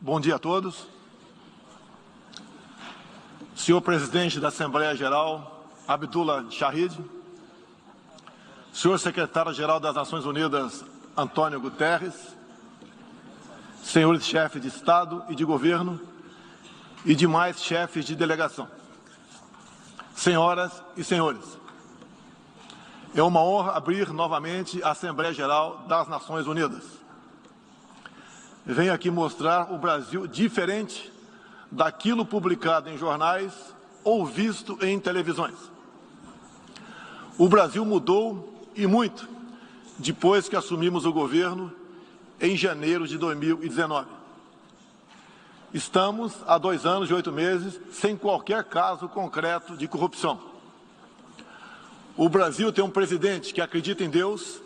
Bom dia a todos. Senhor Presidente da Assembleia Geral, Abdullah Shahid, Senhor Secretário-Geral das Nações Unidas, Antônio Guterres, senhores chefes de Estado e de Governo e demais chefes de delegação, senhoras e senhores, é uma honra abrir novamente a Assembleia Geral das Nações Unidas. Venho aqui mostrar o Brasil diferente daquilo publicado em jornais ou visto em televisões. O Brasil mudou e muito depois que assumimos o governo em janeiro de 2019. Estamos há 2 anos e 8 meses sem qualquer caso concreto de corrupção. O Brasil tem um presidente que acredita em Deus,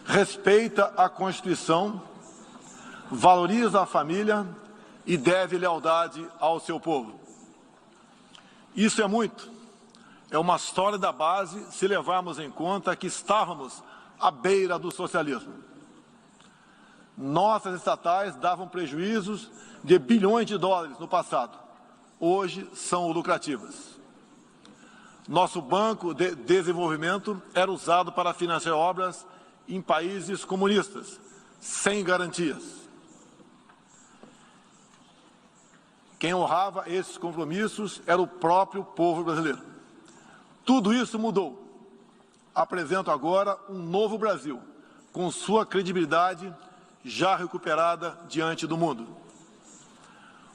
respeita a Constituição, valoriza a família e deve lealdade ao seu povo. Isso é muito. É uma sólida base se levarmos em conta que estávamos à beira do socialismo. Nossas estatais davam prejuízos de bilhões de dólares no passado. Hoje são lucrativas. Nosso Banco de Desenvolvimento era usado para financiar obras em países comunistas, sem garantias. Quem honrava esses compromissos era o próprio povo brasileiro. Tudo isso mudou. Apresento agora um novo Brasil, com sua credibilidade já recuperada diante do mundo.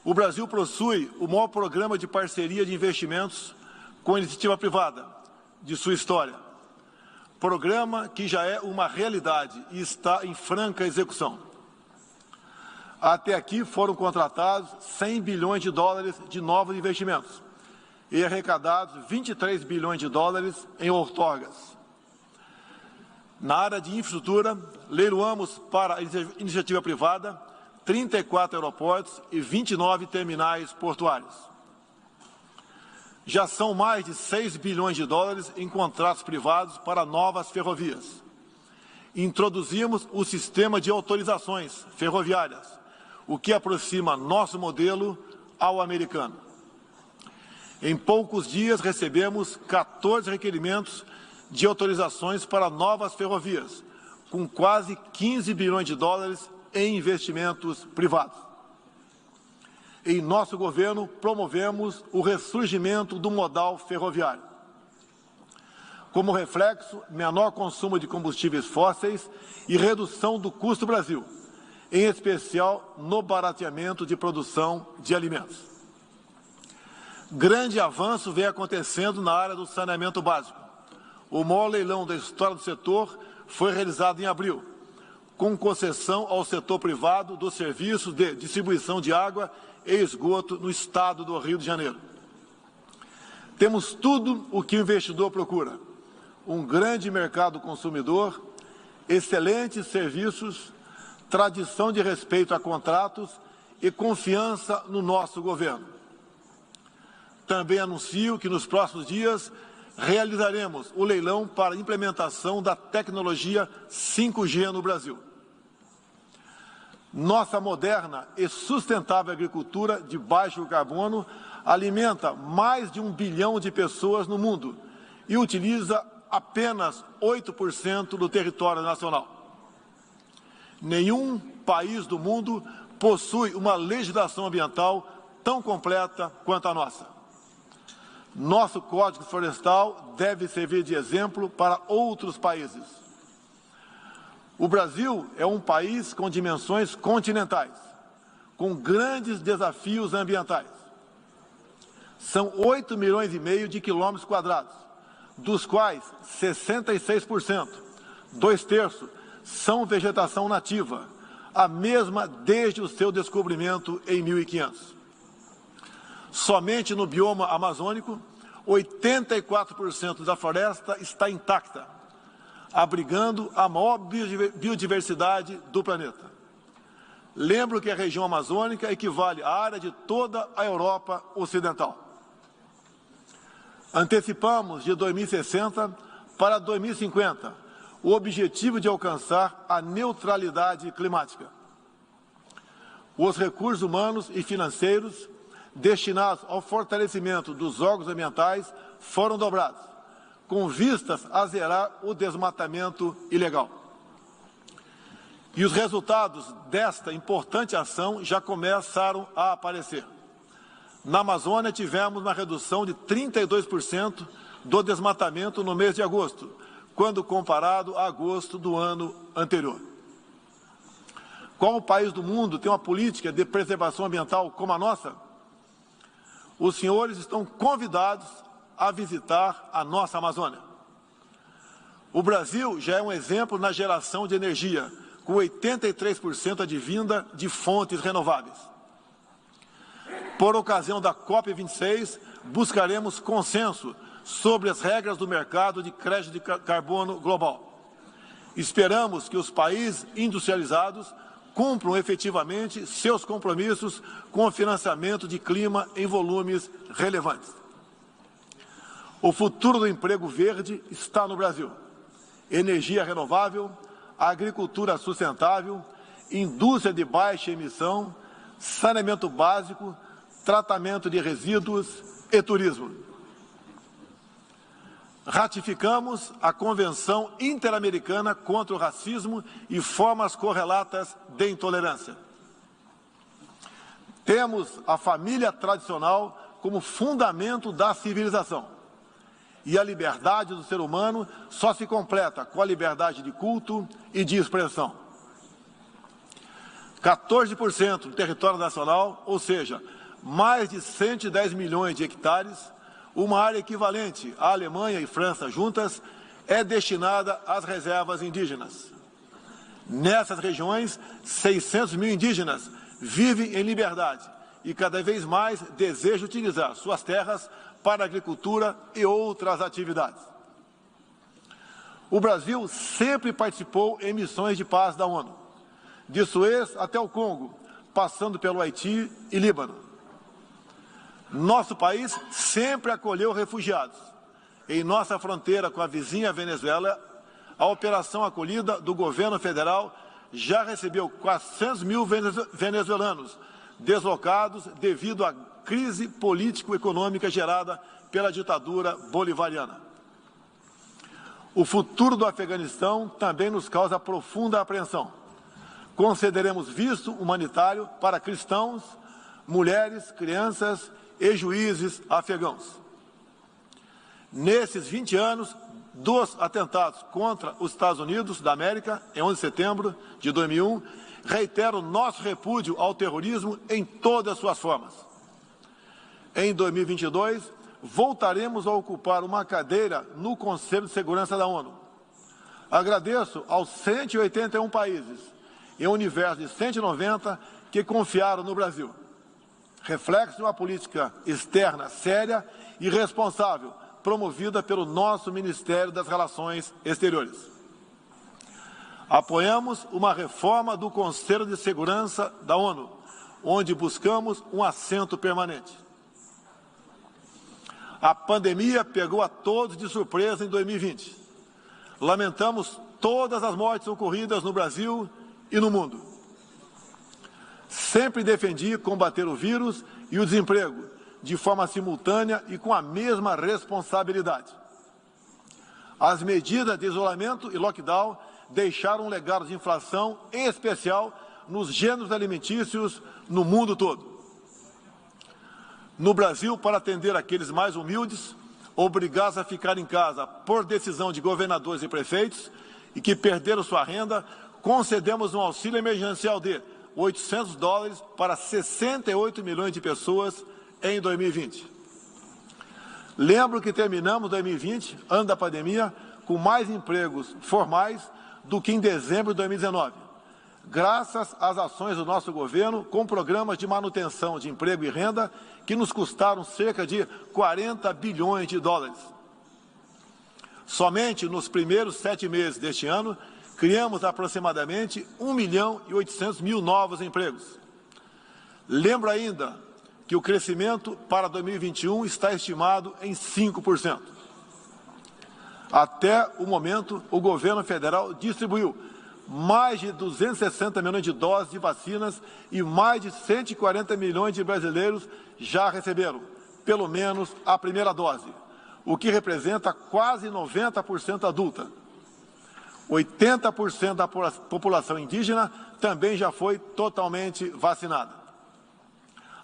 O Brasil possui o maior programa de parceria de investimentos com a iniciativa privada de sua história. Programa que já é uma realidade e está em franca execução. Até aqui foram contratados 100 bilhões de dólares de novos investimentos e arrecadados 23 bilhões de dólares em outorgas. Na área de infraestrutura, leiloamos para a iniciativa privada 34 aeroportos e 29 terminais portuários. Já são mais de 6 bilhões de dólares em contratos privados para novas ferrovias. Introduzimos o sistema de autorizações ferroviárias, o que aproxima nosso modelo ao americano. Em poucos dias recebemos 14 requerimentos de autorizações para novas ferrovias, com quase 15 bilhões de dólares em investimentos privados. Em nosso governo, promovemos o ressurgimento do modal ferroviário. Como reflexo, menor consumo de combustíveis fósseis e redução do custo do Brasil, em especial no barateamento de produção de alimentos. Grande avanço vem acontecendo na área do saneamento básico. O maior leilão da história do setor foi realizado em abril, com concessão ao setor privado dos serviços de distribuição de água e esgoto no estado do Rio de Janeiro. Temos tudo o que o investidor procura: um grande mercado consumidor, excelentes serviços, tradição de respeito a contratos e confiança no nosso governo. Também anuncio que nos próximos dias realizaremos o leilão para a implementação da tecnologia 5G no Brasil. Nossa moderna e sustentável agricultura de baixo carbono alimenta mais de 1 bilhão de pessoas no mundo e utiliza apenas 8% do território nacional. Nenhum país do mundo possui uma legislação ambiental tão completa quanto a nossa. Nosso Código Florestal deve servir de exemplo para outros países. O Brasil é um país com dimensões continentais, com grandes desafios ambientais. São 8,5 milhões de quilômetros quadrados, dos quais 66%, 2/3, são vegetação nativa, a mesma desde o seu descobrimento em 1500. Somente no bioma amazônico, 84% da floresta está intacta, abrigando a maior biodiversidade do planeta. Lembro que a região amazônica equivale à área de toda a Europa Ocidental. Antecipamos de 2060 para 2050 o objetivo de alcançar a neutralidade climática. os recursos humanos e financeiros destinados ao fortalecimento dos órgãos ambientais foram dobrados, com vistas a zerar o desmatamento ilegal. E os resultados desta importante ação já começaram a aparecer. Na Amazônia, tivemos uma redução de 32% do desmatamento no mês de agosto, quando comparado a agosto do ano anterior. Qual país do mundo tem uma política de preservação ambiental como a nossa? Os senhores estão convidados a visitar a nossa Amazônia. O Brasil já é um exemplo na geração de energia, com 83% advinda de fontes renováveis. Por ocasião da COP26, buscaremos consenso sobre as regras do mercado de crédito de carbono global. Esperamos que os países industrializados cumpram efetivamente seus compromissos com o financiamento de clima em volumes relevantes. O futuro do emprego verde está no Brasil. Energia renovável, agricultura sustentável, indústria de baixa emissão, saneamento básico, tratamento de resíduos e turismo. Ratificamos a Convenção Interamericana contra o Racismo e formas correlatas de intolerância. Temos a família tradicional como fundamento da civilização. E a liberdade do ser humano só se completa com a liberdade de culto e de expressão. 14% do território nacional, ou seja, mais de 110 milhões de hectares, uma área equivalente à Alemanha e França juntas, é destinada às reservas indígenas. Nessas regiões, 600 mil indígenas vivem em liberdade e cada vez mais desejam utilizar suas terras para a agricultura e outras atividades. O Brasil sempre participou em missões de paz da ONU, de Suez até o Congo, passando pelo Haiti e Líbano. Nosso país sempre acolheu refugiados. Em nossa fronteira com a vizinha Venezuela, a operação acolhida do governo federal já recebeu 400 mil venezuelanos deslocados devido à crise político-econômica gerada pela ditadura bolivariana. O futuro do Afeganistão também nos causa profunda apreensão. Concederemos visto humanitário para cristãos, mulheres, crianças e juízes afegãos. Nesses 20 anos dos atentados contra os Estados Unidos da América, em 11 de setembro de 2001, reitero nosso repúdio ao terrorismo em todas as suas formas. Em 2022, voltaremos a ocupar uma cadeira no Conselho de Segurança da ONU. Agradeço aos 181 países, em um universo de 190, que confiaram no Brasil. Reflexo de uma política externa séria e responsável, promovida pelo nosso Ministério das Relações Exteriores. Apoiamos uma reforma do Conselho de Segurança da ONU, onde buscamos um assento permanente. A pandemia pegou a todos de surpresa em 2020. Lamentamos todas as mortes ocorridas no Brasil e no mundo. Sempre defendi combater o vírus e o desemprego de forma simultânea e com a mesma responsabilidade. As medidas de isolamento e lockdown deixaram um legado de inflação, em especial nos gêneros alimentícios no mundo todo. No Brasil, para atender aqueles mais humildes, obrigados a ficar em casa por decisão de governadores e prefeitos e que perderam sua renda, concedemos um auxílio emergencial de $800 para 68 milhões de pessoas em 2020. Lembro que terminamos 2020, ano da pandemia, com mais empregos formais do que em dezembro de 2019, graças às ações do nosso governo com programas de manutenção de emprego e renda que nos custaram cerca de 40 bilhões de dólares. Somente nos primeiros 7 meses deste ano, criamos aproximadamente 1.800.000 novos empregos. Lembro ainda que o crescimento para 2021 está estimado em 5%. Até o momento, o governo federal distribuiu mais de 260 milhões de doses de vacinas e mais de 140 milhões de brasileiros já receberam, pelo menos, a primeira dose, o que representa quase 90% adulta. 80% da população indígena também já foi totalmente vacinada.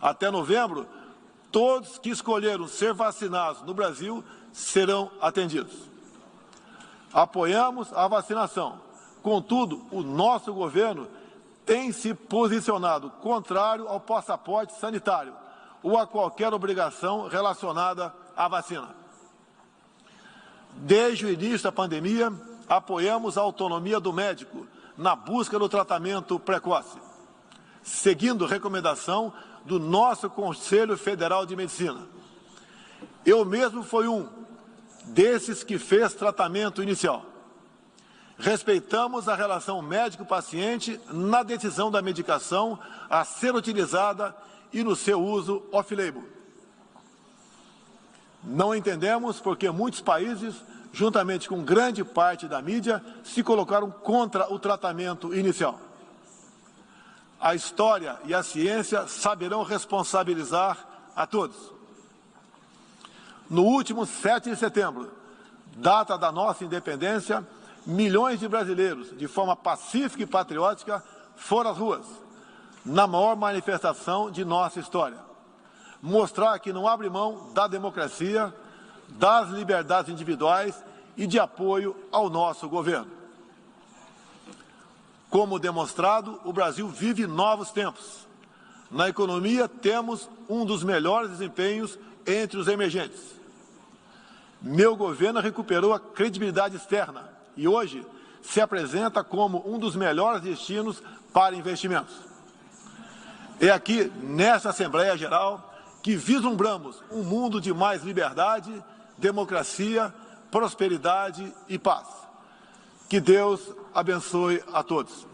Até novembro, todos que escolheram ser vacinados no Brasil serão atendidos. Apoiamos a vacinação. Contudo, o nosso governo tem se posicionado contrário ao passaporte sanitário ou a qualquer obrigação relacionada à vacina. Desde o início da pandemia, apoiamos a autonomia do médico na busca do tratamento precoce, seguindo recomendação do nosso Conselho Federal de Medicina. Eu mesmo fui um desses que fez tratamento inicial. Respeitamos a relação médico-paciente na decisão da medicação a ser utilizada e no seu uso off-label. Não entendemos porque muitos países, juntamente com grande parte da mídia, se colocaram contra o tratamento inicial. A história e a ciência saberão responsabilizar a todos. No último 7 de setembro, data da nossa independência, milhões de brasileiros, de forma pacífica e patriótica, foram às ruas, na maior manifestação de nossa história. Mostrar que não abre mão da democracia, das liberdades individuais e de apoio ao nosso governo. Como demonstrado, o Brasil vive novos tempos. Na economia, temos um dos melhores desempenhos entre os emergentes. Meu governo recuperou a credibilidade externa e hoje se apresenta como um dos melhores destinos para investimentos. É aqui, nesta Assembleia Geral, que vislumbramos um mundo de mais liberdade, democracia, prosperidade e paz. Que Deus abençoe a todos.